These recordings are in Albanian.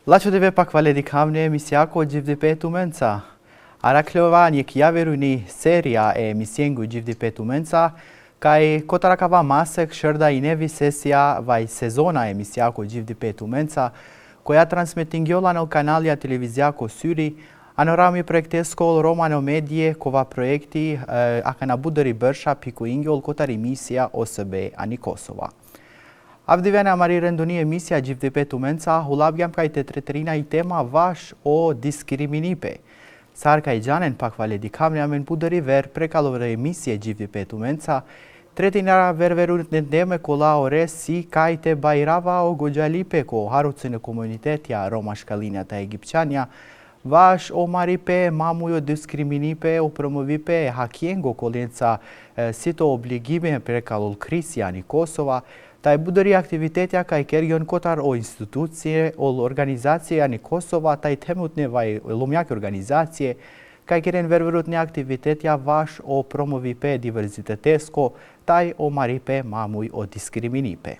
Lasciate pakvale di kamne misiako GDP tumenca. Araklovanje kjaveruni seria e misiengu GDP tumenca, kaj kotarakava masek šrda i nevi sesija vaj sezona e misiako GDP tumenca, koja transmitingjola në kanalja televizijako Syri, anorami projektesko Romano Medije, kova projekti akana budëri bërsha piku ingjol kotari misija OSB ani Kosova. Avdivene amari renduni emisija GDP tumenca, hulabjam kaj të tretërina i tema vash o diskriminipe. Sarka i gjanen pakvale di kamre amen budëri ver prekalovre emisije GDP tumenca, tretinara ververunit në ndeme kola ore si kaj të bajrava o gogjalipe ko harucën e komunitetja Roma Shkalinja të Egipçanja, vash o maripe mamujo diskriminipe o promovipe hakiengo kolenca sito obligime prekalol krisja ni Kosova, taj budëri aktivitetja ka i kergjon kotar o institucije o organizacije ani Kosova, taj temut ne vaj lumjake organizacije, ka i keren ververut ne aktivitetja vash o promovipe diverzitetesko, taj o maripe mamuj o diskriminipe.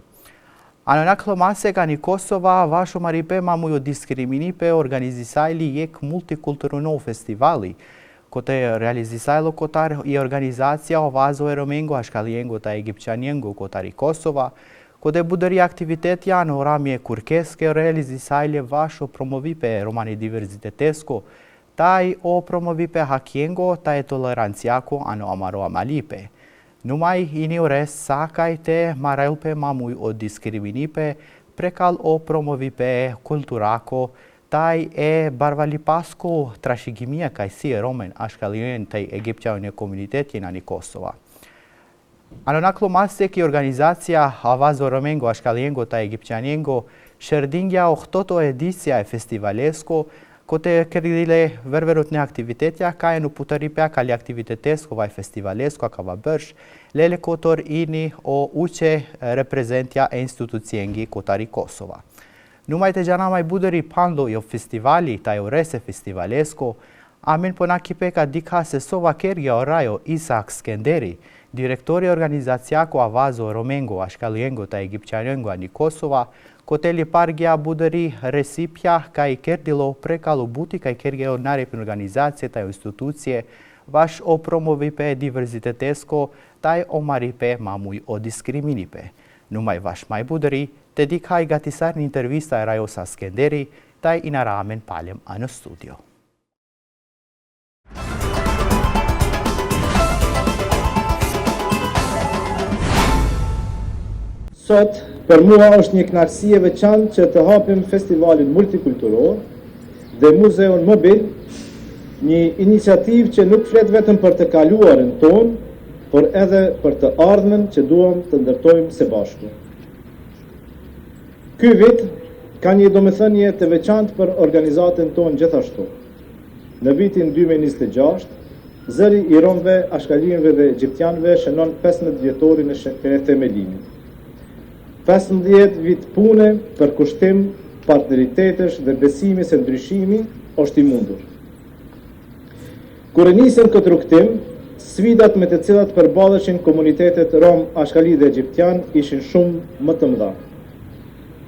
Anonaklo masek ani Kosova, vash o maripe mamuj o diskriminipe organizisajli jek multikulturno festivali, kote realizisajlo kotar i organizacija o vazo e romengo ashkaliengo ta egipçaniengo kotar i Kosova, kote budëri aktivitetja në oramje kurkeske realizisajle vash o promovipe romani diverzitetesko, taj o promovipe hakiengo ta e toleranciako ano amaro amalipe. Numai ini ores sakaj te marelpe mamuj o diskriminipe, prekal o promovipe kulturako, taj e barvalipasko trashigimia kaj si e romen ashkalien taj egipćavne komunitetin ani Kosova. Anonaklo masek i organizacija Avazo Romengo ashkaliengo ta egipćaniengo shërdingja ohtoto edicija e festivalesko, kote kërdile ververut në aktivitetja, ka e në putëripja kali aktivitetesko vaj festivalesko akava bërsh, lele kotor ini o uqe reprezentja e institucijengi kotari Kosova. Numai të gjanamaj budëri pando jo festivali, ta jo rese festivalesko, amin pona kipeka dika se sova kerja orajo Isak Skenderi, direktori organizacijako Avazo Romengo ashkaliengo ta egipćaniengo ani Kosova, koteli pargja budëri resipja ka i kerdilo prekalu buti ka i kergeo narep organizacije ta institucije vash o promovipe diverzitetesko taj o maripe mamuj o diskriminipe. Numai vash maj budëri, te dika i gatisar në intervista e Rajosa Skenderi, taj i naramen palem anë studio. Sot, për mua është një kënaqësi e veçantë që të hapim festivalin multikulturor dhe muzeun mobil, një iniciativë që nuk flet vetëm për të kaluarën tonë, por edhe për të ardhmen që duam të ndërtojmë së bashku. Ky vit ka një domethënie të veçantë për organizatën tonë gjithashtu. Në vitin 2026, zëri i romëve, ashkalienve dhe egjiptianëve shënon 15 vjetorin e themelimit. 15 vit pune për kushtim, partneritetesh dhe besimi se ndryshimi është i mundur. Kur e nisëm këtë rrugtim, sfidat me të cilat përballeshin komunitetet rom, ashkali dhe egjiptian ishin shumë më të mëdha.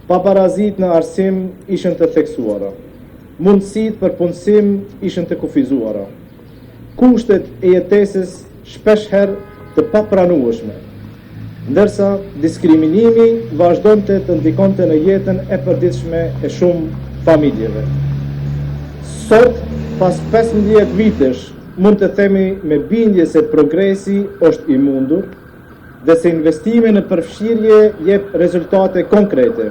Paparazit në arsim ishin të theksuara. Mundësit për punësim ishin të kufizuara. Kushtet e jetesës shpeshherë të papranueshme, ndërsa diskriminimi vazhdonte të ndikonte në jetën e përditshme e shumë familjeve. Sot, pas 15 vitesh, mund të themi me bindje se progresi është i mundur dhe se investimi në përfshirje jep rezultate konkrete.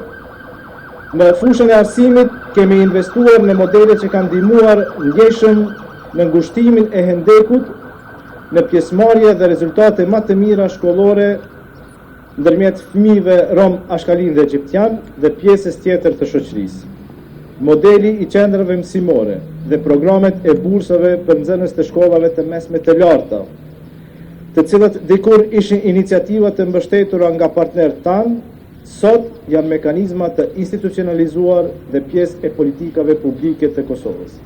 Në fushën e arsimit kemi investuar në modele që kanë ndihmuar ndjeshëm në ngushtimin e hendekut, në pjesëmarrje dhe rezultate më të mira shkollore ndërmjet fëmijëve rom, ashkalin dhe egjiptian dhe pjesës tjetër të shoqërisë. Modeli i qendrave mësimore dhe programet e bursave për nxënës të shkollave të mesme të larta, të cilat dikur ishin iniciativa të mbështetura nga partnerët tanë, sot janë mekanizma të institucionalizuar dhe pjesë e politikave publike të Kosovës.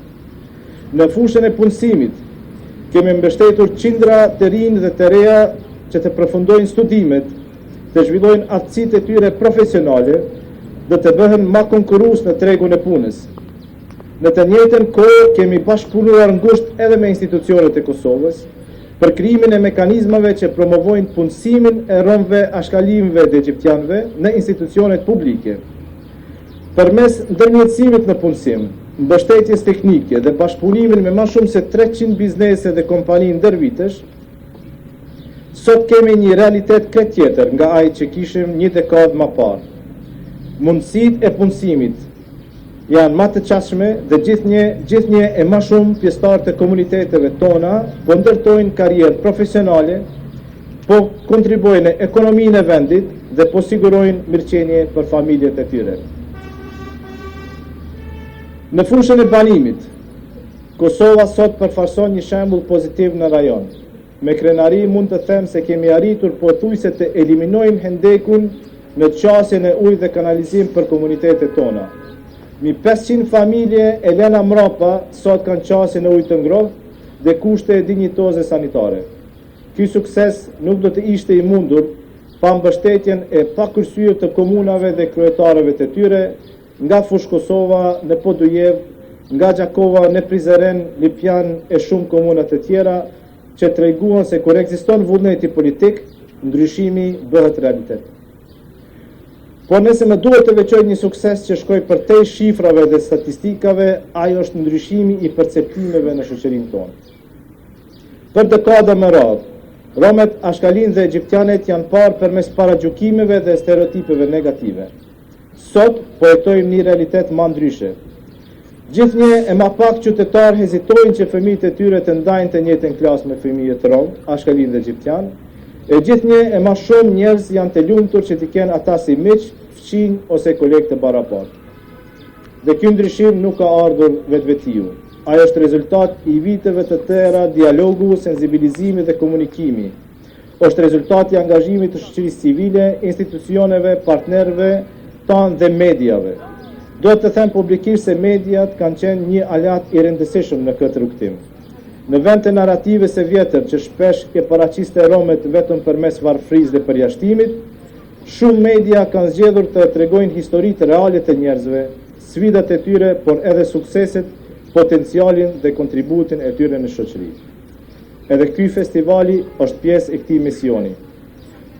Në fushën e punësimit, kemi mbështetur qindra të rinj dhe të reja që të përfundojnë studimet, të zhvillojnë aftësitë e tyre profesionale dhe të bëhen ma konkurrues në tregun e punës. Në të njëjtën kohë kemi bashkëpunuar ngushtë edhe me institucionet e Kosovës për krijimin e mekanizmave që promovojnë punësimin e romëve ashkalimëve dhe egjiptianëve në institucionet publike. Përmes ndërmjetësimit në punësim, mbështetjes teknike dhe bashkëpunimin me më shumë se 300 biznese dhe kompani ndërvitesh, sot kemi një realitet krejt tjetër nga ai që kishim një dekadë më parë. Mundësitë e punësimit janë më të çastshme dhe gjithnjë e më shumë pjesëtarë të komuniteteve tona po ndërtojnë karrierë profesionale, po kontribuojnë në ekonominë e vendit dhe po sigurojnë mirëqenie për familjet e tyre. Në fushën e banimit, Kosova sot përfarson një shembull pozitiv në rajon. Me krenari mund të them se kemi arritur pothuajse të eliminojmë hendekun në qasjen e ujë dhe kanalizim për komunitetet tona. Mi 500 familje e lëna mrapa sot kanë qasjen e ujë të ngrohtë dhe kushte dinjitoze sanitare. Ky sukses nuk do të ishte i mundur pa mbështetjen e pakursyer të komunave dhe kryetarëve të tyre, nga Fush Kosova në Podujev, nga Gjakova në Prizren, Lipjan e shumë komunat të tjera, që treguan se kur ekziston vullneti politik, ndryshimi bëhet realitet. Po nëse më duhet të veçoj një sukses që shkoj përtej shifrave dhe statistikave, ajo është ndryshimi i perceptimeve në shoqërinë tonë. Për dekada më radhë, romet, ashkalin dhe egjiptianet janë parë përmes paragjykimeve dhe stereotipeve negative. Sot po jetojmë një realitet më ndryshe. Gjithnjë e më pak qytetarë hezitojnë që fëmijët e tyre të ndajnë të njëjtën klasë me fëmijët rom, ashkalin dhe egjiptian, e gjithnjë e më shumë njerëz janë të lumtur që t'i kenë ata si miq, fëmijë ose kolegë të barabartë. Dhe ky ndryshim nuk ka ardhur vetvetiu. Ai është rezultat i viteve të tëra dialogu, sensibilizimi dhe komunikimi. Është rezultat i angazhimit të shoqërisë civile, institucioneve, partnerëve tanë dhe mediave. Do të them publikisht se mediat kanë qenë një aliat i rëndësishëm në këtë rrugtim. Në vend të narrativës së vjetër që shpesh e paraqiste romet vetëm përmes varfërisë dhe përjashtimit, shumë media kanë zgjedhur të tregojnë historitë reale të njerëzve, sfidat e tyre, por edhe sukseset, potencialin dhe kontributin e tyre në shoqëri. Edhe ky festivali është pjesë e këtij misioni.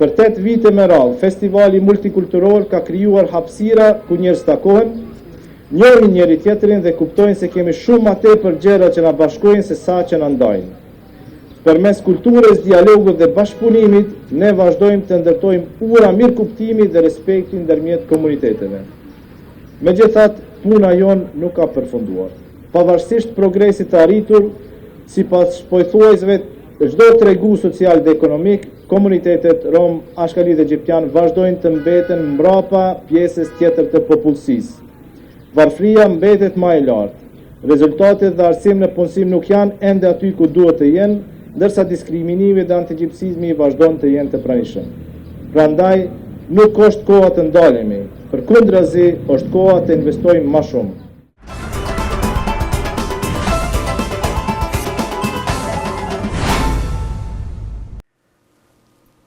Për 8 vite me radhë, festivali multikulturor ka krijuar hapësira ku njerëz takohen, njohin njëri tjetrin dhe kuptojnë se kemi shumë më tepër gjëra që na bashkojnë se sa që na ndajnë. Përmes kulturës, dialogut dhe bashkëpunimit, ne vazhdojmë të ndërtojmë ura mirëkuptimi dhe respekti ndërmjet komuniteteve. Megjithatë, puna jon nuk ka përfunduar. Pavarësisht progresit të arritur, sipas shpojthuesve, çdo tregu social dhe ekonomik, komunitetet rom, ashkali dhe egjiptian vazhdojnë të mbeten mbrapa pjesës tjetër të popullsisë. Varfëria mbetet më e lartë. Rezultatet dhe arsim në punësim nuk janë ende aty ku duhet të jenë, ndërsa diskriminimi dhe antigjipsizmi vazhdon të jenë të pranishëm. Prandaj, nuk është koha të ndalemi, përkundrazi është koha të investojmë më shumë.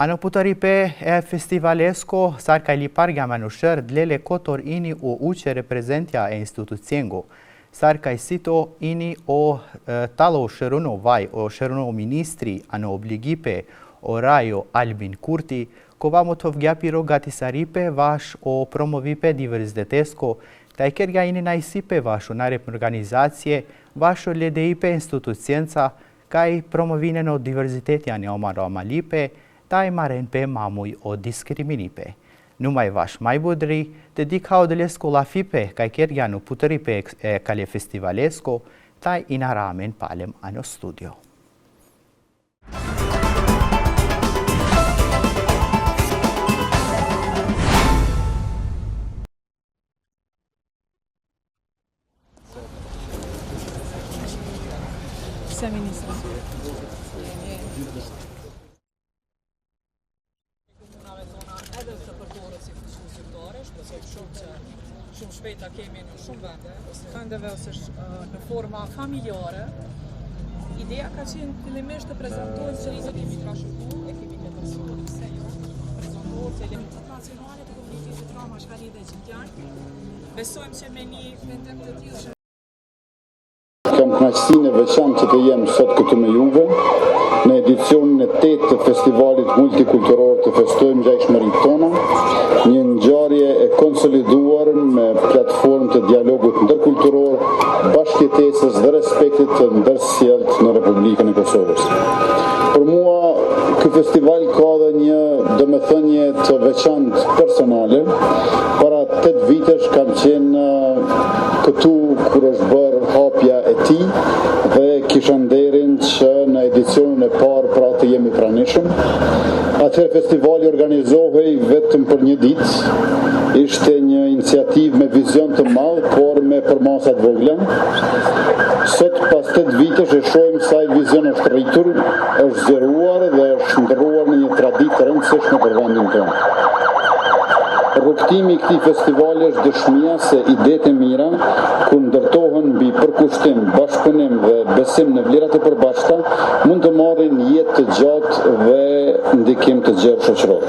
Anoputaripe e festivalesco sarka li parga manushër dlele kotor ini o uqe reprezentja e instituciengo. Sarka i sito ini o talo shëruno vaj o shëruno ministri ano obligipe o rajo Albin Kurti, ko vamo të vgjapiro gati saripe vash o promovipe diverzdetesko, taj kerga ini na isipe vash o nare organizacije, vash o ledeipe institucienca, kaj promovine no diverzitetja ne omaro amalipe, taj maren pe mamuj o diskriminipe. Numai vash mai budri, të dikau dhe lesko la fipe, kaj kerga nu putëripe e kale festivalesko, taj inaramen palem ano studio. Shumë shpejta kemi në shumë vendeve ose në forma familjare. Ideja ka qenë fillimisht të prezantohet që kemi trashëguar e kemi të përsërisë se jo prezantohet se elementi nacionale të kolektivit Rom Ashkali dhe Egjiptian. Besojmë që me një vendim të tillë Kam kënaqësinë e veçantë që të jem sot këtu me juve në edicionin e 8 të festivalit multikulturor të festojmë ngjashmëritë tona, një ngjarje e konsoliduar me platformë të dialogut ndërkulturor, bashkëjetesës dhe respektit të ndërsjellët në Republikën e Kosovës. Për mua, ky festival ka dhe një domethënie të veçantë personale. Para 8 vitesh kam qenë këtu kur është bërë hapja e tij dhe kisha nderin që në edicionin e parë pra të jemi pranishëm. Atëherë festivali organizohej vetëm për një ditë. Ishte një iniciativë me vizion të madh, por me përmasa të vogla. Sot pas 8 vitesh e shohim sa ai vizion është rritur, është zgjeruar dhe është ndërruar në një traditë të rëndësishme për vendin tonë. Rrugtimi i këtij festivali është dëshmia se idetë e mira, kur ndërtohen mbi përkushtim, bashkëpunim dhe besim në vlerat e përbashkëta, mund të marrin jetë të gjatë dhe ndikim të gjerë shoqëror.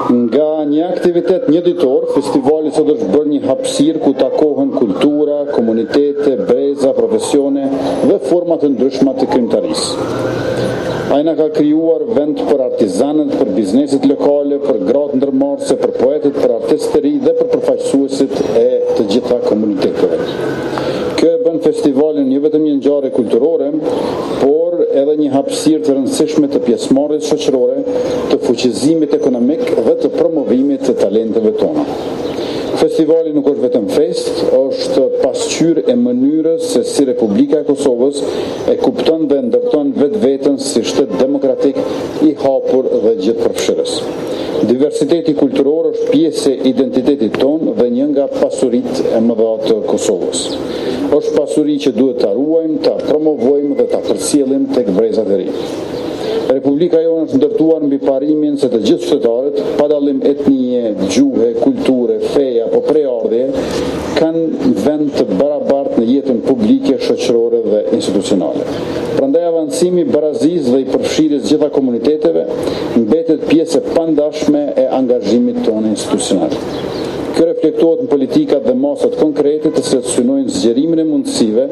Nga një aktivitet një ditor, festivali sot është bërë një hapësirë ku takohen kultura, komunitete, breza, profesione dhe forma të ndryshme të krijimtarisë. Ai na ka krijuar vend për artizanët, për bizneset lokale, për gratë ndërmarrëse, për poetët, për artistët e ri dhe për përfaqësuesit e të gjitha komuniteteve. Kjo e bën festivalin jo vetëm një ngjarje kulturore, por edhe një hapësirë të rëndësishme të pjesëmarrjes shoqërore, të fuqizimit ekonomik dhe të promovimit të talenteve tona. Festivali nuk është vetëm fest, është pasqyrë e mënyrës se si Republika e Kosovës e kupton dhe ndërton vetveten si shtet demokratik i hapur dhe gjithëpërfshirës. Diversiteti kulturor është pjesë e identitetit tonë dhe një nga pasuritë e mëdha të Kosovës. Është pasuri që duhet ta ruajmë, ta promovojmë dhe ta përcjellim tek brezat e ri. Republika jonë është ndërtuar mbi parimin se të gjithë qytetarët, pa dallim etnie, gjuhe, kulture, feje apo preardhje, kanë vend të barabartë në jetën publike, shoqërore dhe institucionale. Prandaj avancimi i barazisë dhe i përfshirjes gjitha komuniteteve mbetet pjesë e pandashme e angazhimit tonë institucional. Kjo reflektohet në politikat dhe masat konkrete të cilat synojnë zgjerimin e mundësive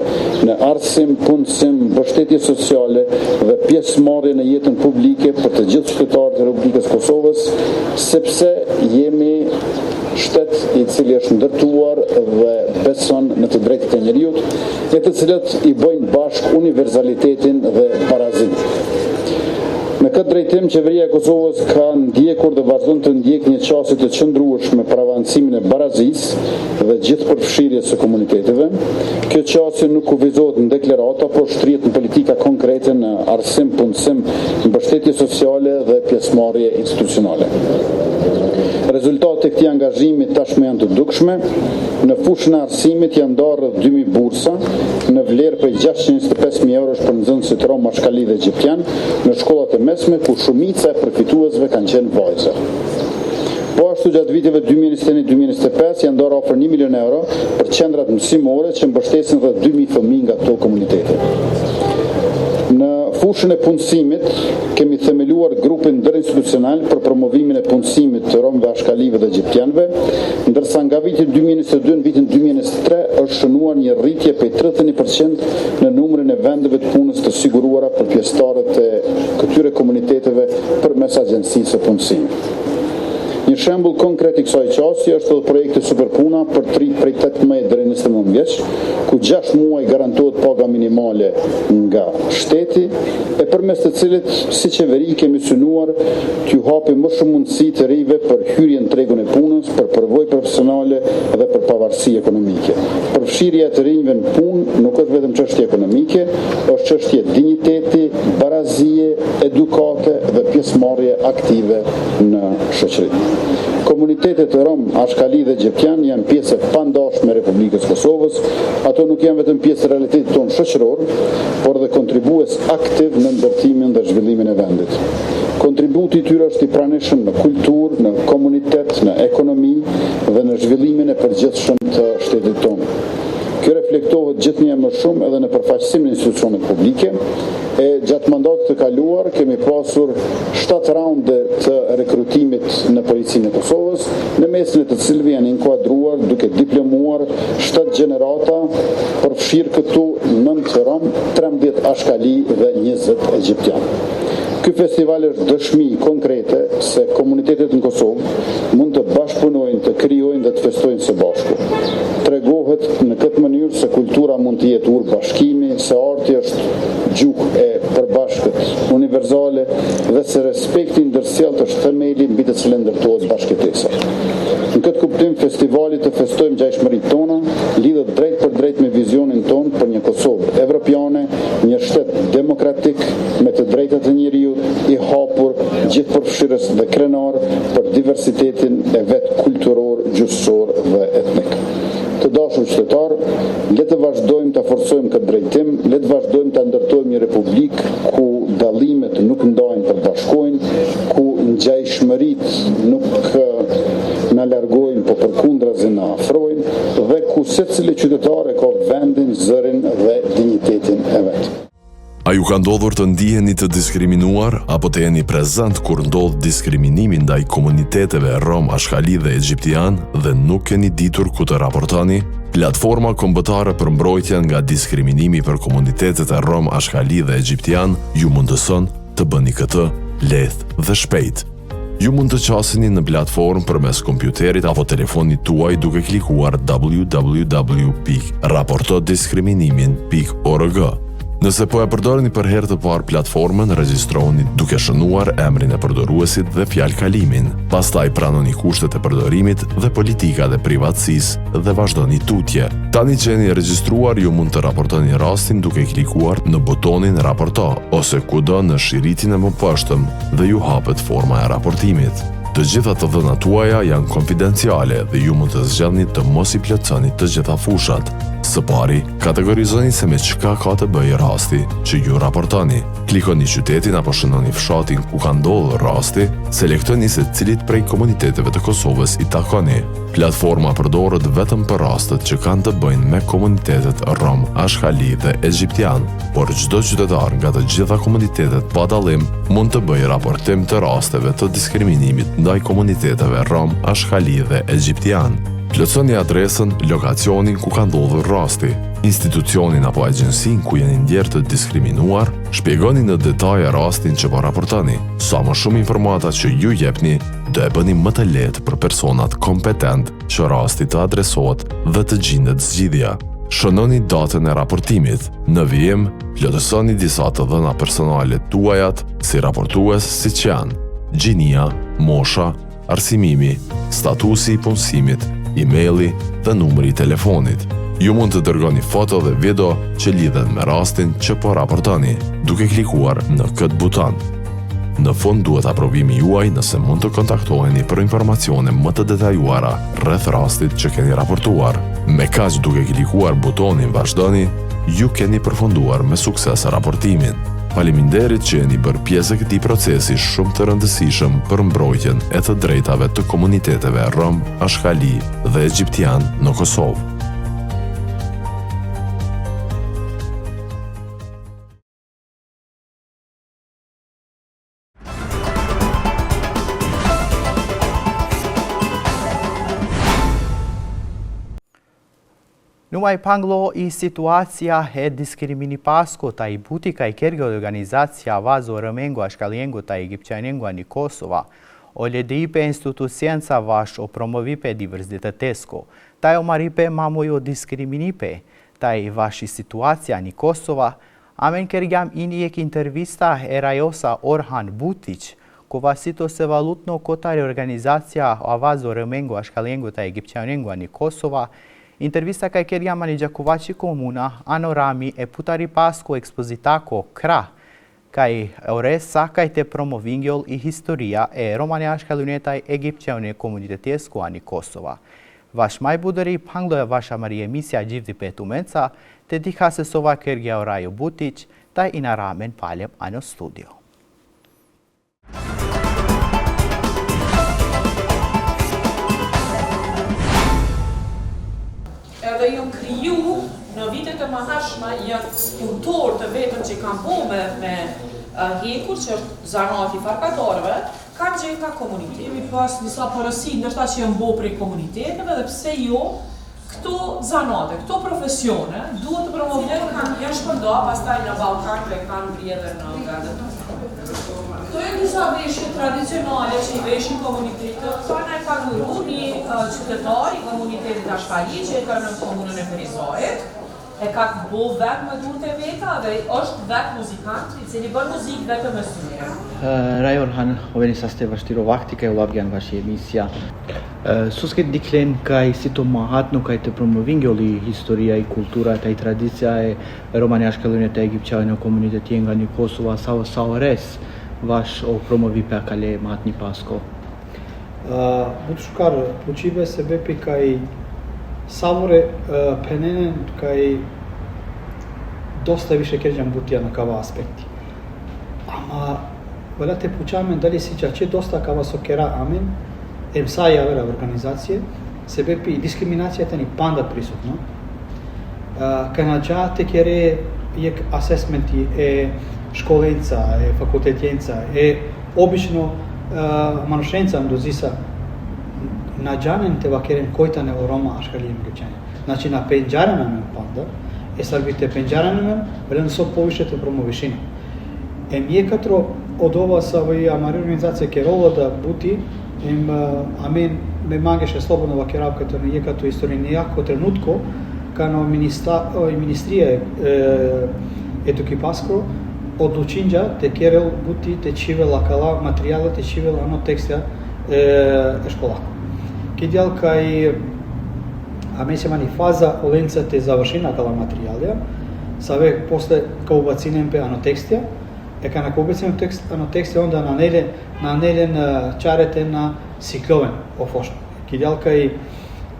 në arsim, punësim, mbështetje sociale dhe pjesëmarrje në jetën publike për të gjithë qytetarët e Republikës Kosovës, sepse jemi shtet i cili është ndërtuar dhe beson në të drejtat e njerëzit, e të cilët i bëjnë bashk universalitetin dhe barazinë. Me këtë drejtim, qeveria e Kosovës ka ndjekur dhe vazhdon të ndjek një qasje të qëndrueshme për avancimin e barazisë dhe gjithëpërfshirjes së komuniteteve. Kjo qasje nuk kufizohet në deklarata, por shtrihet në politika konkrete në arsim, punësim, mbështetje sociale dhe pjesëmarrje institucionale. Rezultatet e këtij angazhimi tashmë janë të dukshme. Në fushën e arsimit janë ndarë rreth 2000 bursa, në vlerë prej 625.000 eurosh për nxënësit rom, ashkali dhe egjiptian, në shkollat e mesme ku shumica e përfituesve kanë qenë vajza. Po ashtu gjatë viteve 2021-2025 janë ndarë afër 1 milion euro për qendrat mësimore që mbështesin rreth 2000 fëmijë nga këto komunitete. Në fushën e punësimit kemi themeluar grupin ndërinstitucional për promovimin e punësimit të romëve, ashkalive dhe egjiptianëve, ndërsa nga viti 2022 në vitin 2023 është shënuar një rritje prej 31% në numrin e vendeve të punës të siguruara për pjesëtarët e këtyre komuniteteve përmes agjencisë së punësimit. Një shembull konkret i kësaj qasje është edhe projekti Superpuna për 3 prej 18 deri në 29 vjeç, ku 6 muaj garantohet paga minimale nga shteti, e përmes të cilit si qeveri kemi synuar t'ju hapim më shumë mundësi të rive për hyrje në tregun e punës, për përvojë profesionale dhe për pavarësi ekonomike. Përfshirja e të rinjve në punë nuk është vetëm çështje ekonomike, është çështje dinjiteti, barazie, edukate dhe pjesëmarrje aktive në shoqëri. Komunitetet e rom, ashkali dhe egjiptian janë pjesë e pandashme e Republikës Kosovës. Ato nuk janë vetëm pjesë e realitetit tonë shoqëror, por dhe kontribues aktiv në ndërtimin dhe zhvillimin e vendit. Kontributi i tyre është i pranishëm në kulturë, në komunitet, në ekonomi dhe në zhvillimin e përgjithshëm të shtetit tonë. Kjo reflektohet gjithnjë më shumë edhe në përfaqësimin e institucioneve publike. Gjatë mandatit të kaluar kemi pasur 7 raunde të rekrutimit në policinë e Kosovës, në mesin e të cilëve janë inkuadruar duke diplomuar 7 gjenerata, përfshirë këtu 9 rom, 13 ashkali dhe 20 egjiptian. Ky festival është dëshmi konkrete se komunitetet në Kosovë mund të bashkëpunojnë, të krijojnë dhe të festojnë së bashku. Tregohet në këtë mënyrë se kultura mund të jetë urë bashkimi, se arti është gjuhë e përbashkët universale dhe se respekti ndërsjellët është themeli mbi të cilën ndërtohet bashkëtesa. Në këtë kuptim, festivali Të festojmë ngjashmëritë tona lidhet drejt për drejt me vizionin ton për një Kosovë evropiane, një shtet demokratik me të drejtat e njeriut, i hapur, gjithëpërfshirës dhe krenar për diversitetin e vet kulturor, gjuhësor dhe etnik. Të dashur qytetarë, le të vazhdojmë të forcojmë këtë drejtim, le të vazhdojmë të ndërtojmë një republikë ku dallimet nuk ndajnë për bashkojnë, ku ngjashmëritë nuk na largojnë, po përkundrazi na afrojnë, dhe ku secili qytetar ka vendin, zërin dhe dinjitetin e vet. A ju ka ndodhur të ndiheni të diskriminuar apo të jeni prezent kur ndodh diskriminimi ndaj komuniteteve rom, ashkali dhe egjiptian dhe nuk keni ditur ku të raportoni? Platforma kombëtare për mbrojtjen nga diskriminimi për komunitetet e rom, ashkali dhe egjiptian ju mundëson të bëni këtë lehtë dhe shpejt. Ju mund të qasini në platformë përmes kompjuterit apo telefonit tuaj duke klikuar www.raportodiskriminimin.org. Nëse po e përdorni për herë të parë platformën, regjistroni duke shënuar emrin e përdoruesit dhe fjalëkalimin. Pastaj pranoni kushtet e përdorimit dhe politikat e privatësisë dhe vazhdoni tutje. Tani që jeni regjistruar, ju mund të raportoni rastin duke klikuar në botonin raporto ose kudo në shiritin e mëposhtëm dhe ju hapet forma e raportimit. Të gjitha të dhënat tuaja janë konfidenciale dhe ju mund të zgjidhni të mos i plotësoni të gjitha fushat. Së pari, kategorizoni se me çka ka të bëjë rasti që ju raportoni. Klikoni qytetin apo shënoni fshatin ku ka ndodhur rasti, selektoni se cilit prej komuniteteve të Kosovës i takoni. Platforma përdoret vetëm për rastet që kanë të bëjnë me komunitetet rom, ashkali dhe egjiptian, por çdo qytetar nga të gjitha komunitetet pa dallim mund të bëjë raportim të rasteve të diskriminimit ndaj komuniteteve rom, ashkali dhe egjiptian. Plotësoni adresën, lokacionin ku ka ndodhur rasti, institucionin apo agjensin ku jeni ndjerë të diskriminuar, shpjegoni në detaje rastin që po raportoni. Sa më shumë informata që ju jepni, do e bëni më të lehtë për personat kompetent që rasti të adresohet dhe të gjendet zgjidhja. Shënoni datën e raportimit. Në vijim, plotësoni disa të dhëna personale tuajat si raportues siç janë: gjinia, mosha, arsimimi, statusi i punësimit, emaili dhe numri i telefonit. Ju mund të dërgoni foto dhe video që lidhen me rastin që po raportoni, duke klikuar në këtë buton. Në fund duhet aprovimi juaj nëse mund të kontaktoheni për informacione më të detajuara rreth rastit që keni raportuar. Me kaq duke klikuar butonin vazhdoni, ju keni përfunduar me sukses raportimin. Faleminderit që jeni bërë pjesë e këtij procesi shumë të rëndësishëm për mbrojtjen e të drejtave të komuniteteve rom, ashkali dhe egjiptian në Kosovë. Numai panglo i situacija e diskrimini pasko ta i butika i kerge organizacija vazo rëmengu ashkaliengu ta egipćanengu ani Kosova, o ledeipe institucijenca vaš o promovipe diverzitetesko, taj o maripe mamojo diskriminipe, taj vaši situacija ani Kosova, amen kergjam inijek intervista erajosa Orhan Butić, ko vasito se valutno kotare organizacija vazo rëmengu ashkaliengu ta egipćanengu ani Kosova, intervista kaj kerjam ani Gjakovaci komuna, anorami e putari pasko ekspozitako kra, kaj ore sakaj te promovingjol i historia e romane ashkalunetaj egipćane komunitetesko ani Kosova. Vaš maj buderi pangloja vaša Marija emisija Gjivdi Petumenca, te diha se sova kergja Orajo Butić, taj i naramen paljem ano studio. Edhe jom kriju në vitet e mëhershme janë punëtor të vetëm që kanë bo me hekur, që është zanati farkatorëve, kanë gjetë nga komuniteti. Kemi pas disa porosi ndërsa që janë bo prej komuniteteve dhe pse jo këto zanate, këto profesione duhet të promovohen, janë shpërnda, pastaj në Ballkan dhe kanë vjedhur në vendet tona. Këto janë disa veshje tradicionale që i veshin komunitetet. Këto na e ka dhuru një qytetar i komunitetit Ashkali që e ka në komunën e Ferizajit. E ka bo vetë me durët e veta dhe është vetë muzikant i cili bën muzikë vetë me syre. Rai Orhan, oveni sa ste vështiro vakti kaj ulabgjan vaši emisija. Susket diklen kaj si to mahatno kaj të promovingoli historia i kultura taj tradicija e Romani Ashkelune të Egipćani në komunitet jenga një Kosova sa ores vaš o promovi pe akale mahatni pasko. Butë shukar uqive se bepi kaj Savore penenen kaj dosta više kerđan butija na kava aspekti. Ama vela te pućamen dali si će dosta kava sokera amen emsa javera organizacije se bepi diskriminacija tani panda prisutno. Kanadža te kere jek assessmenti školenca, fakultetjenca, obično manušenca mdozisa na gjanen të vakeren kojtane o Roma Ashkali më gëqenje. Znači na penjarën e panda, e sarbit të penjarën e vele nëso povishe të promovishina. E mjekatro odova sa vë amari organizacije kerova da buti, amen me mangeshe slobodno vakerav këtë në jekato historinë jako trenutko, kano ministrije eduki paskro, odlučinja te kerel buti te qive lakala materijale te qive ano tekstja e školako. Kidjal kaj amesja mani faza olenca te završina kala materijalja, save posle kao ubacinem pe anotekstja, e ka na ubacinem anotekstja onda nanelen čarete na sikloven ofošno. Kidjal kaj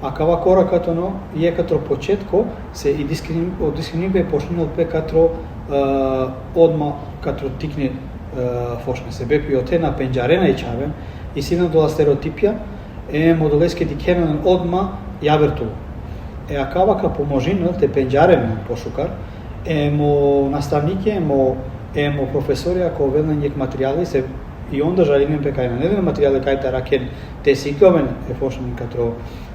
akava korakat ono je katro početko se i diskriminime počinil pe katro odma katro tikne fošne. Se bepi ote na penjarena i čaven i sina dola stereotipja modoleske dikenen odma javertu. Akava ka pomožinel te penjareme pošukar, mo nastavnike, mo profesorja ko velen njek materijali se i onda žalinem pe kaj na neden materijali kaj ta raken te sikloven fošnen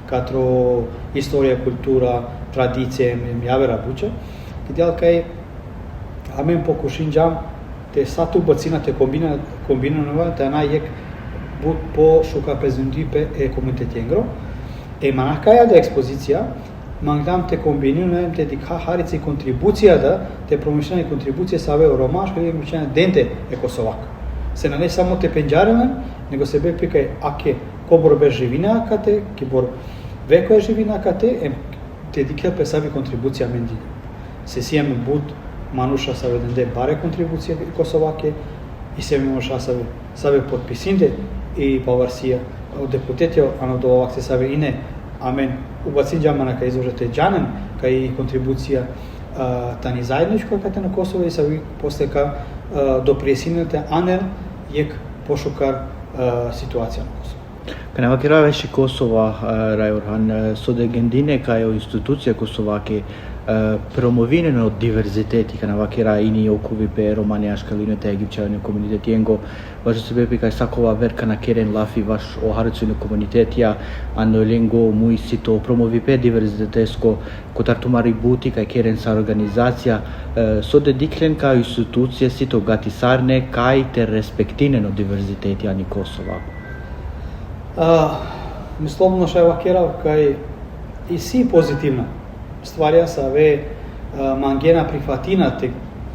katro istorija, kultura, tradicije, javera buče. Kidjal kaj amen pokušin jam te satu bacina te kombinanova te ana jek but po shuka prezenti pe komunitet jengro. Manakaja da ekspozicija mangdam te kombinune te dikha harici kontribucija da te promišljene kontribucije save u romaške ili mišljene dente Kosovak. Se ne samo te penjarene, nego se be pikaj ake kobor be živina kate, kibor veko je živina kate, te dikha pe savi kontribucija mendi. Se sijem bud manuša save dende bare kontribucije Kosovake i se manuša save potpisinde i pavarsia od deputetio ano do ovak se save ine amen ubacin džamana ka izložete džanen ka i kontribucija tani zajedničko kate na Kosovo i savi posle ka doprijesinete aner jek pošukar situacija na Kosovo. Kana vakira veši Kosova, Rai Orhan, sode gendine ka jo institucija Kosovake promovine no diverziteti kana vakira ini okuvi pe Romani Ashkelune te Egipćani komunitet jengo vaš se bepi kaj sakova verka na keren lafi vaš o harcinu komunitetja ano lengo muy sito promovi pe diverzitetesko kotar tumari buti kaj keren sa organizacija sode diklen ka institucije sito gatisarne kaj te respektine no diverziteti ani Kosova. Mislim še vakira kaj i si pozitivna stvarja sa ve mangena prihvatina te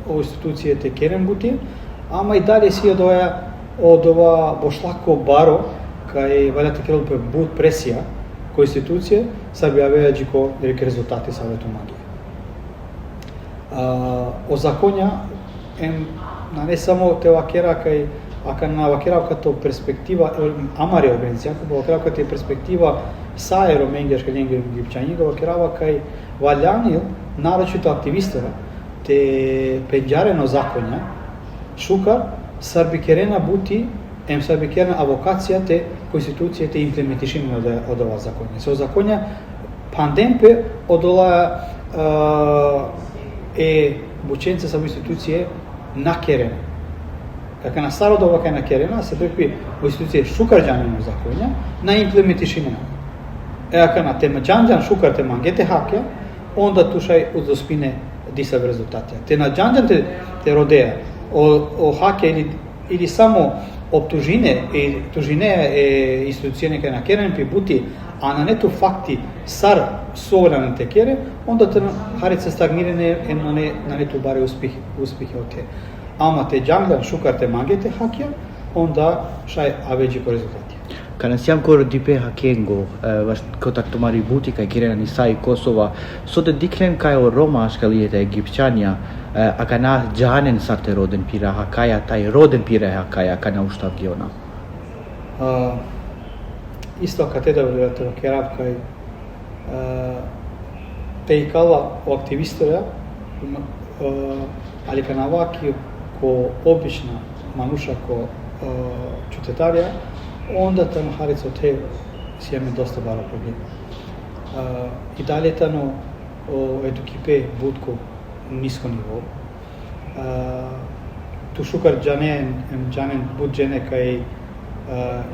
o institucije te keren buti, ama i dalje si od ova bošlako baro kaj valja te kerel pe but presija ko institucije sa bi avea džiko reke rezultati sa ve tu magije. O zakonja na ne samo te vakera kaj aka na vakera kato perspektiva amare organizacija, ko vakera kato perspektiva sa Romengia Ashkelenge Egipćani vakera kaj valjanil naročito aktivistera te penjareno zakonja šukar sarbikerena buti sarbikerena avokacija te konstitucije te implementišine od ova zakonja. Se o zakonja pandempe od ova e buqencës apo institucije na kerena. Kako na staro doba kaj na kerena, se prvi u institucije šukar džanjeno zakonja, na implementišine. Ako na tema džanđan šukar te mangete hakja, onda tu šaj uzdospine disa rezultatja. Te na džanđan te rodeja, o hakja ili samo optužine i tužine institucije kaj na keren pi buti, a na netu fakti sar sovrane te kere, onda te harice stagnirane na netu bare uspjehe od te. Ama te džangjlan šukar te mangete hakja, onda šaj aveđi ko rezultati. Kanë siam kur dipe hakengo, kotak të marri buti ka kirena nisai Kosova, sot e diklen ka o Roma ashkallijet e Egipçania, a kana gjanen sa të roden pira hakaja, taj roden pira hakaja kana ushtav gjona. Isto katedra vjerojatno Kerab kaj te i kala o aktivistora, ali kana ovaki ko obična manuša ko čutetarja, onda tamo harico te si jame dosta baro problema. I dalje tamo edukipe budko nisko nivo. Tu šukar džanen bud džene kaj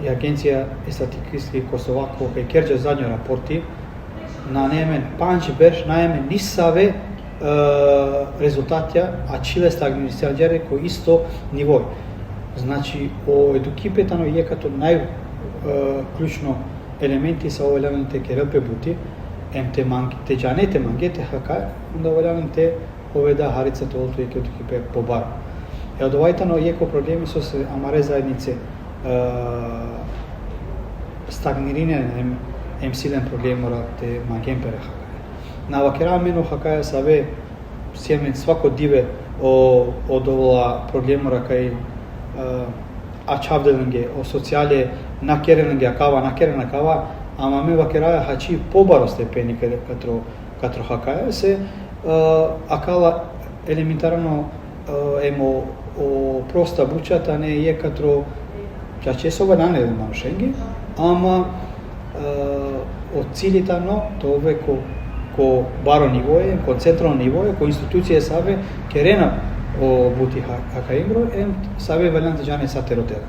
i agencija statistike Kosovako kaj kerđa zadnjo raporti na nemen panč berš najmen nisave rezultatja, a čile stagnicijadjere ko isto nivoj. Znači, o edukipe tano je като najključno elementi sa ovаляваните керелпе бути, те джанете мангете хака, onda оваляваните оведа харица толто е edukipe по бар. Одовајтано еко проблеми со се амаре заеднице стагнирине силен проблем мора те манген пере хака. На вакера мено хака саве сиемен свако диве о довола проблемора кај a čavdelenge, o sociale nakerenenge akava, nakerena kava, ama me vakeraja hači pobaro stepeni katro hakaja se akala elementarno emo o prosta bučata ne je katro čačesova nane manušengi, ama o ciljitano to ove ko baro nivoje, ko centralno nivoje, ko institucije save kerena o buti hakaingro en save valante jane sa terotera.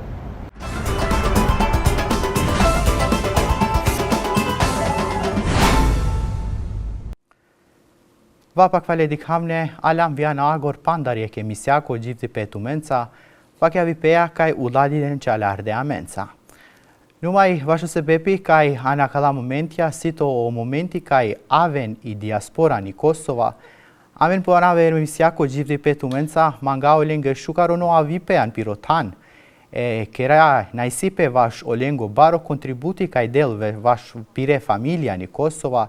Vapak valedik hamne, alam viana agor pandarje ke misiako gjivti petu menca, pakja vipea kaj uladiden qalar de amenca. Numai vašu se bepi kaj anakala momentja sito o momenti kaj aven i diaspora ni Kosova, amen poanave misiako gjivti petu menca manga olenge shukaro no avipean pirotan, kera naisipe vaš olengo baro kontributi kaj delve vaš pire familia ni Kosova,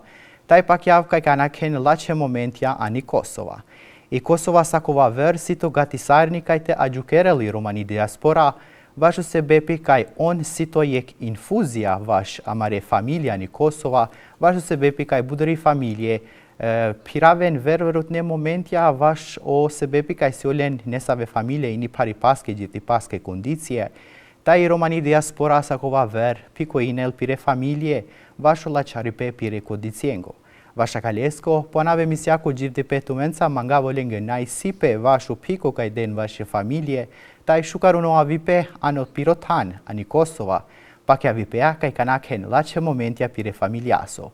taj pak javka kana ken lače momentja ani Kosova. I Kosova sakova ver sito gatisarni kaj te ađukereli romani diaspora, vašu se bepi kaj on sito jek infuzija vaš amare familija ni Kosova, vašu se bepi kaj budri familije, piraven ververutne momentja vaš o se bepi kaj si olen nesave familije ini pari paske gjiti paske kondicije, taj romani diaspora sakova ver piko inel pire familije, vašu lačaripe pire kodiciengo. Vaša kaljesko, ponave misiako gjivti petu menca manga volenge naisipe vašu piko kaj den vaše familije, taj šukaruno avipe anot pirotan, ani Kosova, pakja vipea kaj kanakhen lače momentja pire familiaso.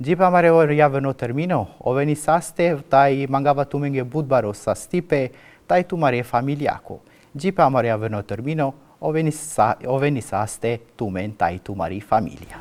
Džipa mare javno termino, oveni saste, taj mangava tumenge budbaro sa stipe, taj tu mare familiako. Džipa mare javno termino, oveni saste tumen taj tu mari familia.